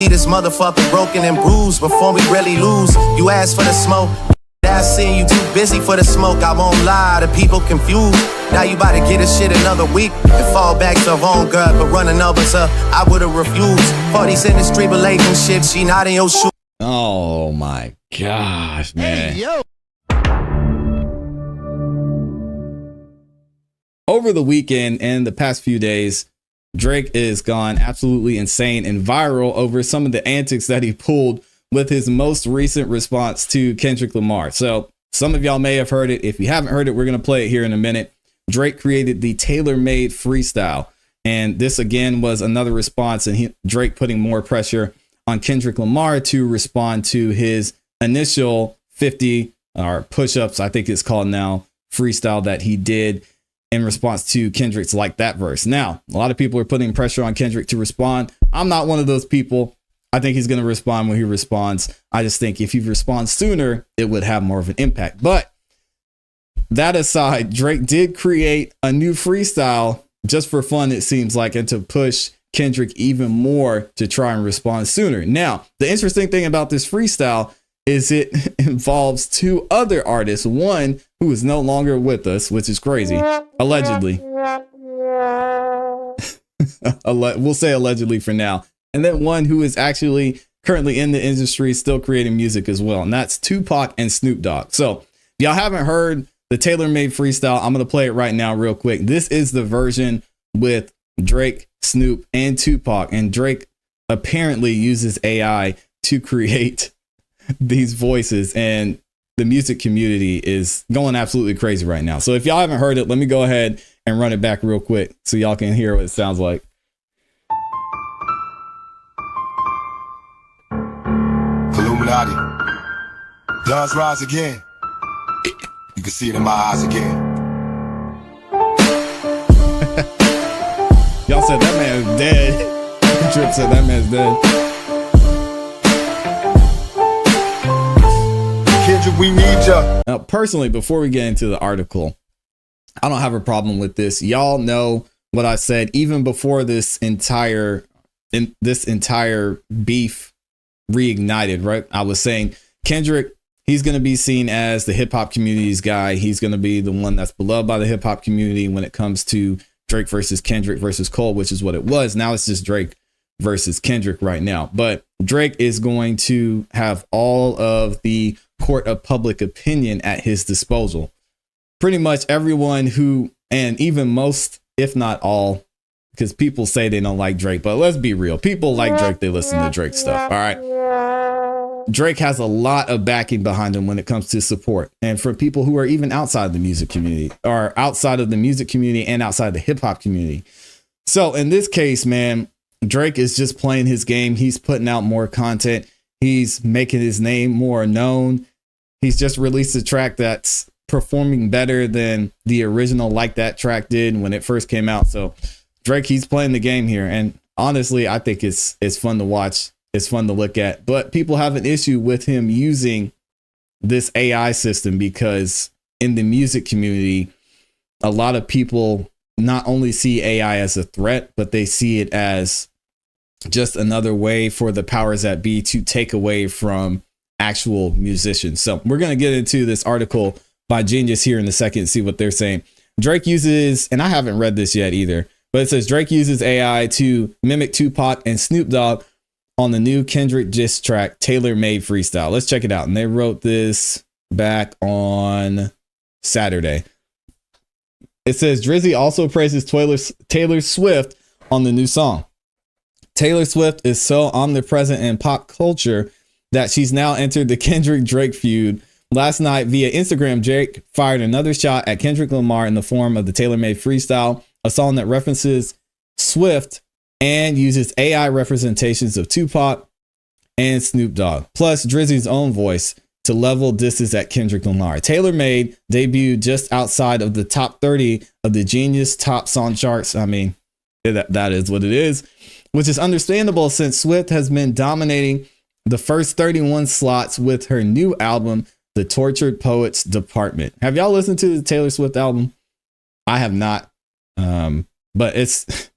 This motherfucker broken and bruised before we really lose. You asked for the smoke. I seen you too busy for the smoke. I won't lie, the people confused. Now you about to get this shit another week and fall back to home, girl. But running numbers up, I would've refused. Parties in the street, relationship, she not in your shoes. Oh my gosh, man. Hey, yo. Over the weekend and the past few days, Drake is gone absolutely insane and viral over some of the antics that he pulled with his most recent response to Kendrick Lamar. So some of y'all may have heard it. If you haven't heard it, we're going to play it here in a minute. Drake created the tailor-made freestyle. And this again was another response, and Drake putting more pressure on Kendrick Lamar to respond to his initial 50 or push-ups, I think it's called now, freestyle that he did in response to Kendrick's Like That verse. Now, a lot of people are putting pressure on Kendrick to respond. I'm not one of those people. I think he's going to respond when he responds. I just think if he responds sooner, it would have more of an impact. But that aside, Drake did create a new freestyle just for fun, it seems like, and to push Kendrick even more to try and respond sooner. Now, the interesting thing about this freestyle is it involves two other artists, one who is no longer with us, which is crazy, allegedly. We'll say allegedly for now. And then one who is actually currently in the industry, still creating music as well. And that's Tupac and Snoop Dogg. So if y'all haven't heard the tailor-made freestyle, I'm going to play it right now real quick. This is the version with Drake, Snoop, and Tupac. And Drake apparently uses AI to create these voices. And the music community is going absolutely crazy right now. So if y'all haven't heard it, let me go ahead and run it back real quick so y'all can hear what it sounds like. Illuminati, dawn's rise again. You can see it in my eyes again. Y'all said that man is dead. Drip said that man's dead. Kendrick, we need ya. Now, personally, before we get into the article, I don't have a problem with this. Y'all know what I said even before this entire beef reignited, right? I was saying Kendrick, he's going to be seen as the hip hop community's guy. He's going to be the one that's beloved by the hip hop community when it comes to Drake versus Kendrick versus Cole, which is what it was. Now it's just Drake versus Kendrick right now. But Drake is going to have all of the court of public opinion at his disposal. Pretty much everyone who, and even most, if not all, because people say they don't like Drake, but let's be real. People like Drake. They listen to Drake stuff. All right. Drake has a lot of backing behind him when it comes to support. And for people who are even outside the music community or outside of the music community and outside the hip hop community. So in this case, man, Drake is just playing his game. He's putting out more content. He's making his name more known. He's just released a track that's performing better than the original Like That track did when it first came out. So Drake, he's playing the game here. And honestly, I think it's fun to watch. It's fun to look at, but people have an issue with him using this AI system because in the music community, a lot of people not only see AI as a threat, but they see it as just another way for the powers that be to take away from actual musicians. So we're going to get into this article by Genius here in a second, see what they're saying. Drake uses, and I haven't read this yet either, but it says Drake uses AI to mimic Tupac and Snoop Dogg on the new Kendrick diss track, Tailor Made Freestyle. Let's check it out. And they wrote this back on Saturday. It says Drizzy also praises Taylor Swift on the new song. Taylor Swift is so omnipresent in pop culture that she's now entered the Kendrick Drake feud. Last night via Instagram, Drake fired another shot at Kendrick Lamar in the form of the Tailor Made Freestyle, a song that references Swift and uses AI representations of Tupac and Snoop Dogg, plus Drizzy's own voice to level disses at Kendrick Lamar. Tailor Made debuted just outside of the top 30 of the Genius Top Song charts. I mean, that is what it is, which is understandable since Swift has been dominating the first 31 slots with her new album, The Tortured Poets Department. Have y'all listened to the Taylor Swift album? I have not, but it's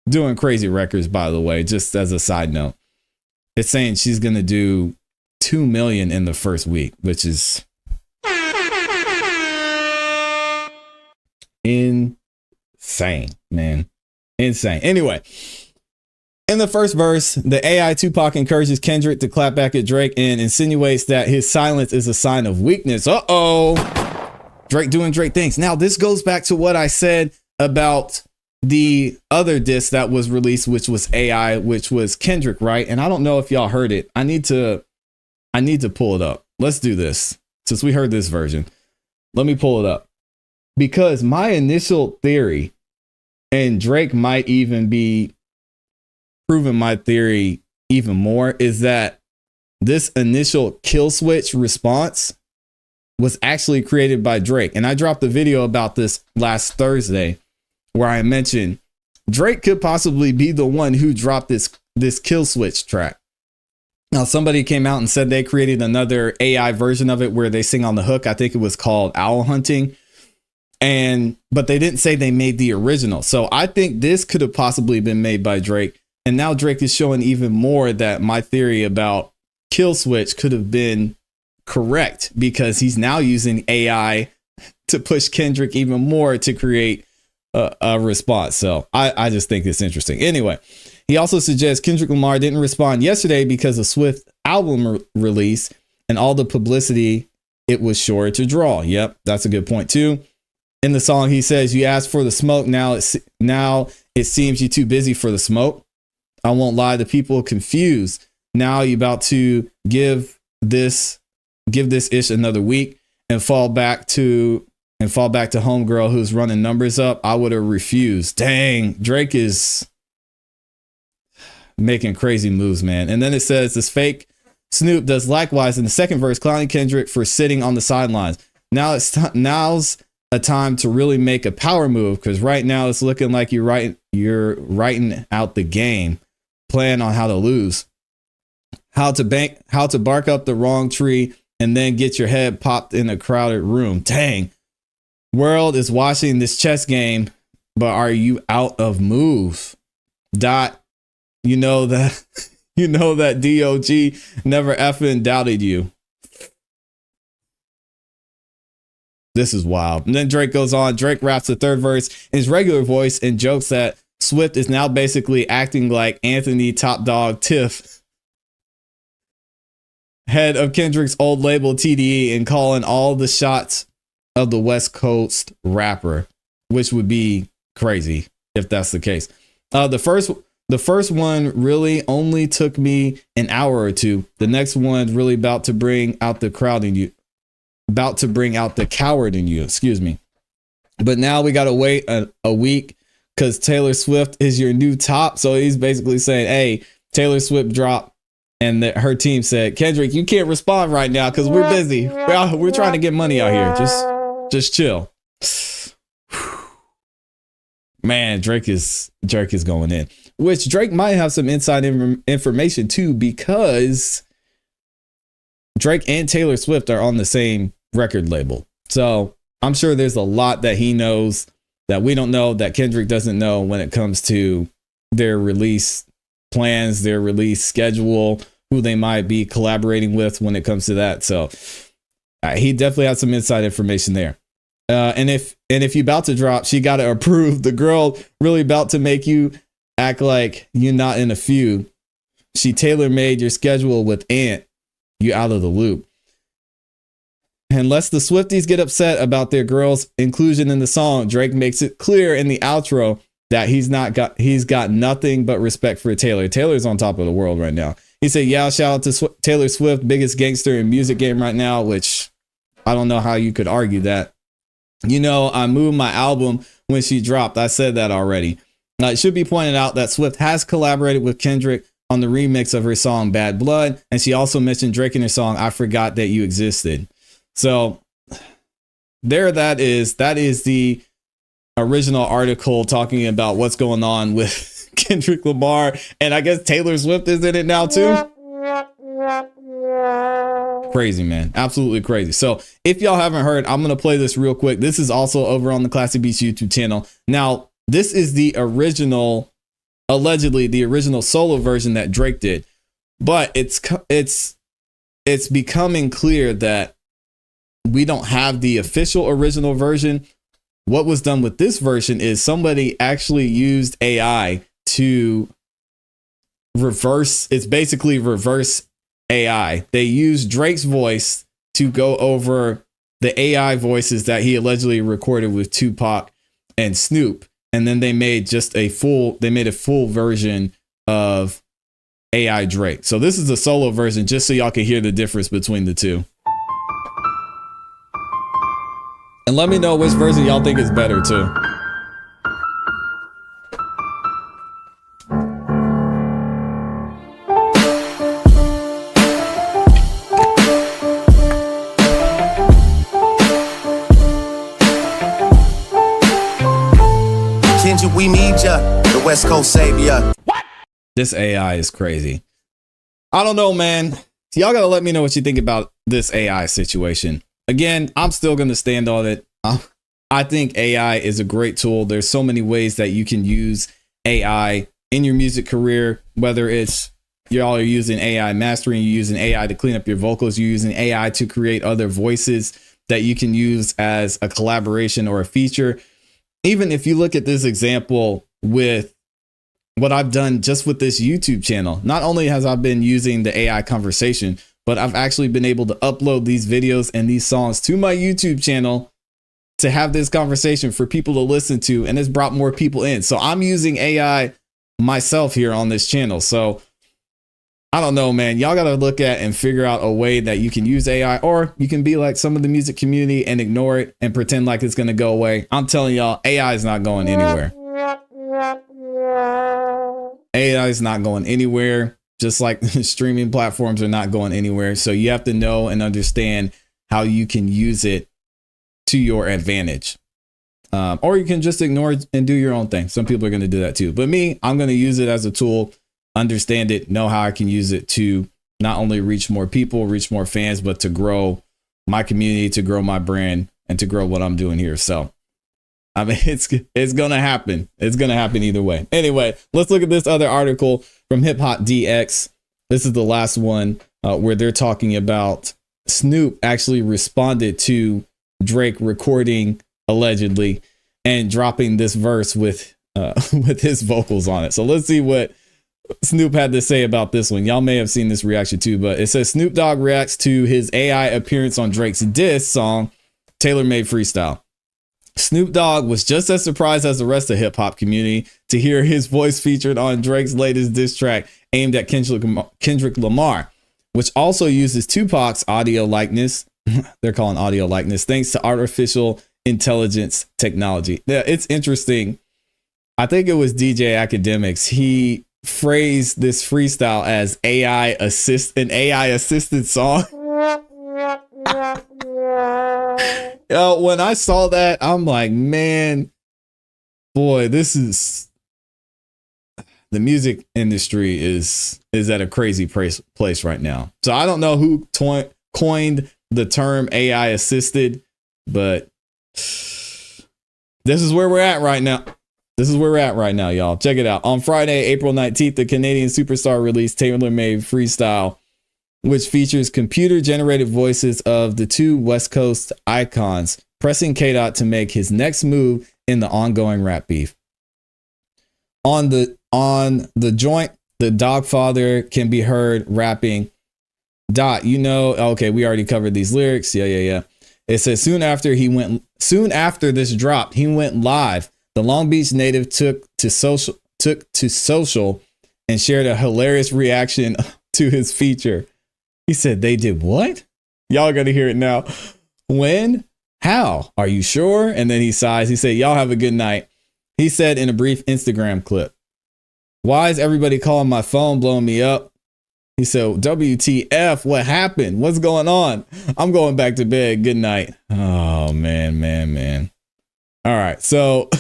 doing crazy records, by the way, just as a side note. It's saying she's going to do 2 million in the first week, which is insane, man. Insane. Anyway, in the first verse, the AI Tupac encourages Kendrick to clap back at Drake and insinuates that his silence is a sign of weakness. Drake doing Drake things. Now, this goes back to what I said about the other diss that was released, which was AI, which was Kendrick, right? And I don't know if y'all heard it. I need to pull it up. Let's do this. Since we heard this version, let me pull it up. Because my initial theory, and Drake might even be proving my theory even more, is that this initial kill switch response was actually created by Drake. And I dropped a video about this last Thursday where I mentioned Drake could possibly be the one who dropped this kill switch track. Now, somebody came out and said they created another AI version of it where they sing on the hook. I think it was called Owl Hunting. But they didn't say they made the original. So I think this could have possibly been made by Drake. And now Drake is showing even more that my theory about kill switch could have been correct, because he's now using AI to push Kendrick even more to create a response. So I just think it's interesting. Anyway, he also suggests Kendrick Lamar didn't respond yesterday because of Swift album release and all the publicity it was sure to draw. Yep, that's a good point too. In the song, he says, "You asked for the smoke. Now it seems you're too busy for the smoke. I won't lie, the people are confused. Now you about to give this ish another week and fall back to homegirl who's running numbers up. I would have refused." Dang, Drake is making crazy moves, man. And then it says this fake Snoop does likewise in the second verse, clowning Kendrick for sitting on the sidelines. Now's a time to really make a power move, because right now it's looking like you're writing out the game plan on how to lose, how to bark up the wrong tree and then get your head popped in a crowded room. Dang, world is watching this chess game, but are you out of moves? You know that DOG never effing doubted you. This is wild. And then Drake goes on. Drake raps the third verse in his regular voice and jokes that Swift is now basically acting like Anthony Top Dog Tiff, head of Kendrick's old label TDE, and calling all the shots of the West Coast rapper, which would be crazy if that's the case. The first one really only took me an hour or two. The next one really about to bring out the coward in you, excuse me. But now we got to wait a week because Taylor Swift is your new top. So he's basically saying, hey, Taylor Swift dropped, and her team said, Kendrick, you can't respond right now because we're busy. We're trying to get money out here. Just chill. Man, Drake is going in, which Drake might have some inside information too, because Drake and Taylor Swift are on the same record label. So I'm sure there's a lot that he knows that we don't know, that Kendrick doesn't know when it comes to their release plans, their release schedule, who they might be collaborating with when it comes to that. So he definitely has some inside information there. And if you about to drop, she got to approve. The girl really about to make you act like you're not in a feud. She tailor-made your schedule with Ant. You out of the loop. Unless the Swifties get upset about their girl's inclusion in the song, Drake makes it clear in the outro that he's got nothing but respect for Taylor. Taylor's on top of the world right now. He said, yeah, shout out to Taylor Swift, biggest gangster in music game right now, which I don't know how you could argue that. You know, I moved my album when she dropped. I said that already. It should be pointed out that Swift has collaborated with Kendrick on the remix of her song Bad Blood. And she also mentioned Drake in her song I Forgot That You Existed. So that is the original article talking about what's going on with Kendrick Lamar. And I guess Taylor Swift is in it now too. Crazy, man. Absolutely crazy. So if y'all haven't heard, I'm going to play this real quick. This is also over on the ClassE Beats YouTube channel. Now, this is the original, allegedly the original solo version that Drake did. But it's becoming clear that we don't have the official original version. What was done with this version is somebody actually used AI to reverse. It's basically reverse AI. They used Drake's voice to go over the AI voices that he allegedly recorded with Tupac and Snoop. And then they made a full version of AI Drake. So this is a solo version, just so y'all can hear the difference between the two. And let me know which version y'all think is better too. Kendrick, we need ya. The West Coast savior. What? This AI is crazy. I don't know, man. Y'all gotta let me know what you think about this AI situation. Again, I'm still gonna stand on it. I think AI is a great tool. There's so many ways that you can use AI in your music career, whether it's y'all are using AI mastering, you're using AI to clean up your vocals, you're using AI to create other voices that you can use as a collaboration or a feature. Even if you look at this example with what I've done just with this YouTube channel, not only has I been using the AI conversation, but I've actually been able to upload these videos and these songs to my YouTube channel to have this conversation for people to listen to, and it's brought more people in. So I'm using AI myself here on this channel. So I don't know, man. Y'all got to look at and figure out a way that you can use AI, or you can be like some of the music community and ignore it and pretend like it's going to go away. I'm telling y'all, AI is not going anywhere. AI is not going anywhere. Just like streaming platforms are not going anywhere. So you have to know and understand how you can use it to your advantage. Or you can just ignore it and do your own thing. Some people are going to do that too. But me, I'm going to use it as a tool, understand it, know how I can use it to not only reach more people, reach more fans, but to grow my community, to grow my brand, and to grow what I'm doing here. So, I mean, it's going to happen. It's going to happen either way. Anyway, let's look at this other article from Hip Hop DX. This is the last one where they're talking about Snoop actually responded to Drake recording allegedly and dropping this verse with his vocals on it. So let's see what Snoop had to say about this one. Y'all may have seen this reaction too, but it says Snoop Dogg reacts to his AI appearance on Drake's diss song, Tailor-Made Freestyle. Snoop Dogg was just as surprised as the rest of the hip hop community to hear his voice featured on Drake's latest diss track aimed at Kendrick Lamar, which also uses Tupac's audio likeness. They're calling audio likeness thanks to artificial intelligence technology. Yeah, it's interesting. I think it was DJ Academics. He phrased this freestyle as an AI assisted song. Yo, when I saw that, I'm like, man, boy, the music industry is at a crazy place right now. So I don't know who coined the term AI assisted, but this is where we're at right now. This is where we're at right now, y'all. Check it out. On Friday, April 19th, the Canadian superstar released Tailor-Made Freestyle, which features computer-generated voices of the two West Coast icons, pressing K-Dot to make his next move in the ongoing rap beef. On the joint, the Dogfather can be heard rapping, "Dot, you know, okay, we already covered these lyrics. Yeah. It says soon after this dropped, he went live. The Long Beach native took to social and shared a hilarious reaction to his feature. He said, "They did what?" Y'all are going to hear it now. "When? How? Are you sure?" And then he sighs. He said, "Y'all have a good night." He said in a brief Instagram clip, "Why is everybody calling my phone, blowing me up?" He said, "WTF, what happened? What's going on? I'm going back to bed. Good night." Oh, man. All right, so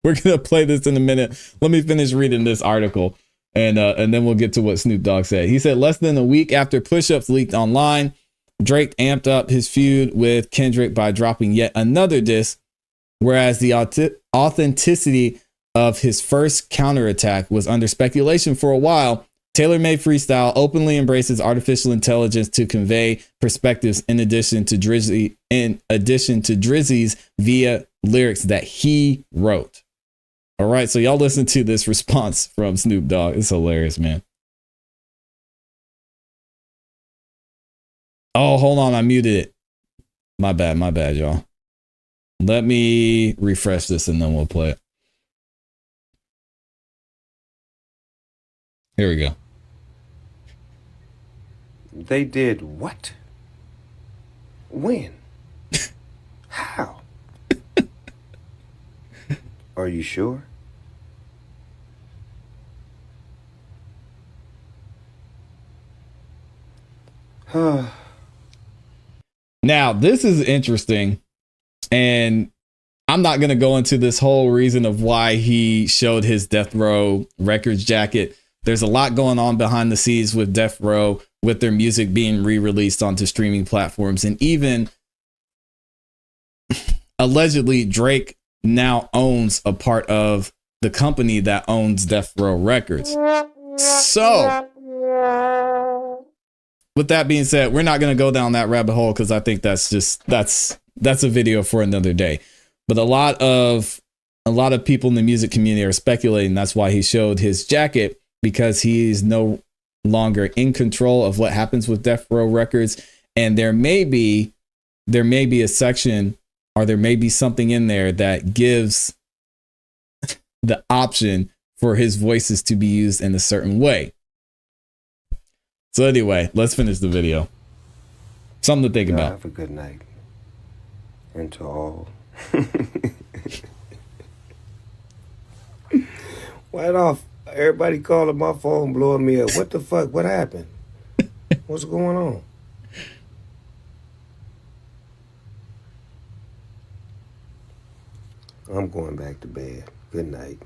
we're going to play this in a minute. Let me finish reading this article, and then we'll get to what Snoop Dogg said. He said, less than a week after push-ups leaked online, Drake amped up his feud with Kendrick by dropping yet another diss, whereas the authenticity of his first counterattack was under speculation for a while. Tailor-made freestyle openly embraces artificial intelligence to convey perspectives in addition to Drizzy's via lyrics that he wrote. All right, so y'all listen to this response from Snoop Dogg. It's hilarious, man. Oh, hold on, I muted it. My bad, y'all. Let me refresh this and then we'll play it. Here we go. They did what? When? How? Are you sure? Now, this is interesting, and I'm not going to go into this whole reason of why he showed his Death Row Records jacket. There's a lot going on behind the scenes with Death Row, with their music being re-released onto streaming platforms, and even allegedly Drake now owns a part of the company that owns Death Row Records. So with that being said, we're not going to go down that rabbit hole because I think that's a video for another day. But a lot of people in the music community are speculating that's why he showed his jacket, because he's no longer in control of what happens with Death Row Records, and there may be a section, or there may be something in there that gives the option for his voices to be used in a certain way. So anyway, let's finish the video. Something to think about. Have a good night. And to all. Why off? Everybody calling my phone, blowing me up. What the fuck? What happened? What's going on? I'm going back to bed. Good night.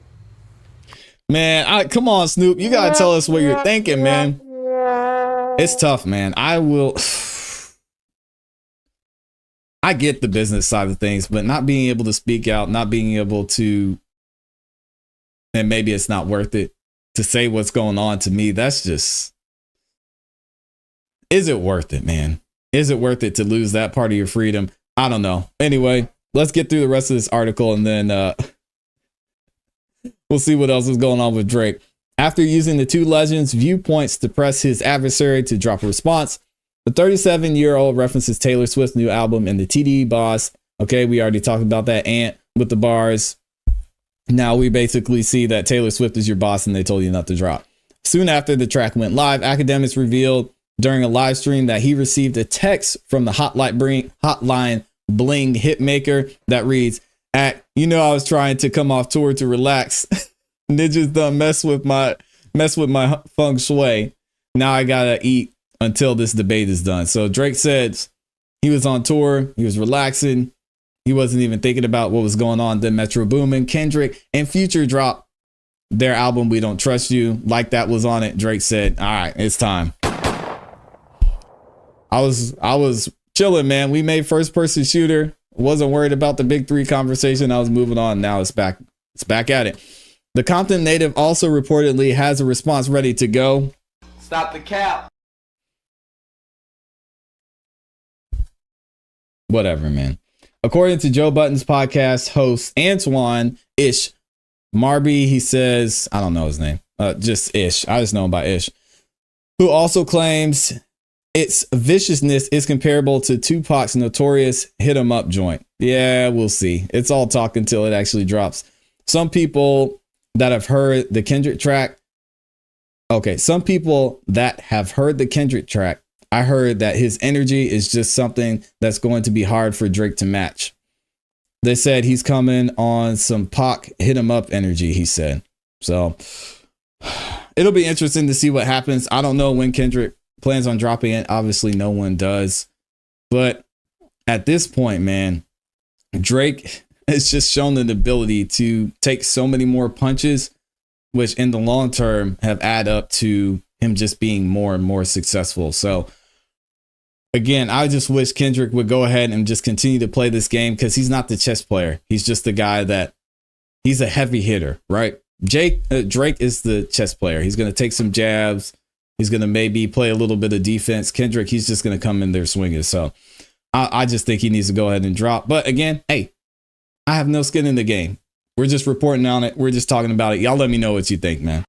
Man, come on, Snoop. You gotta tell us what you're thinking, man. It's tough, man. I get the business side of things, but not being able to speak out, not being able to, and maybe it's not worth it to say what's going on to me. That's just, is it worth it, man? Is it worth it to lose that part of your freedom? I don't know. Anyway, let's get through the rest of this article and then we'll see what else is going on with Drake. After using the two legends' viewpoints to press his adversary to drop a response, the 37-year-old references Taylor Swift's new album and the TDE boss. Okay, we already talked about that, Ant, with the bars. Now we basically see that Taylor Swift is your boss and they told you not to drop. Soon after the track went live, Academics revealed during a live stream that he received a text from the Hotline Bling hitmaker that reads, I was trying to come off tour to relax. Ninjas done mess with my feng shui. Now I gotta eat until this debate is done. So Drake said he was on tour, he was relaxing, he wasn't even thinking about what was going on. Then Metro Boomin, Kendrick, and Future dropped their album We Don't Trust You. Like that was on it. Drake said, all right, it's time. I was chilling, man. We made first person shooter. Wasn't worried about the big three conversation. I was moving on. Now it's back at it. The Compton native also reportedly has a response ready to go. Stop the cap. Whatever, man. According to Joe Budden's podcast host, Antoine Ish Marby, he says, I don't know his name, just Ish. I just know him by Ish, who also claims its viciousness is comparable to Tupac's notorious Hit 'Em Up joint. Yeah, we'll see. It's all talk until it actually drops. Some people that have heard the Kendrick track. Okay, some people that have heard the Kendrick track, I heard that his energy is just something that's going to be hard for Drake to match. They said he's coming on some Pac Hit 'Em Up energy, he said. So it'll be interesting to see what happens. I don't know when Kendrick plans on dropping it. Obviously, no one does. But at this point, man, Drake has just shown an ability to take so many more punches, which in the long term have add up to him just being more and more successful. So again, I just wish Kendrick would go ahead and just continue to play this game, because he's not the chess player. He's just the guy that he's a heavy hitter, right? Drake is the chess player. He's going to take some jabs, He's going to maybe play a little bit of defense. Kendrick, he's just going to come in there swinging. So I just think he needs to go ahead and drop. But again, hey, I have no skin in the game. We're just reporting on it. We're just talking about it. Y'all let me know what you think, man.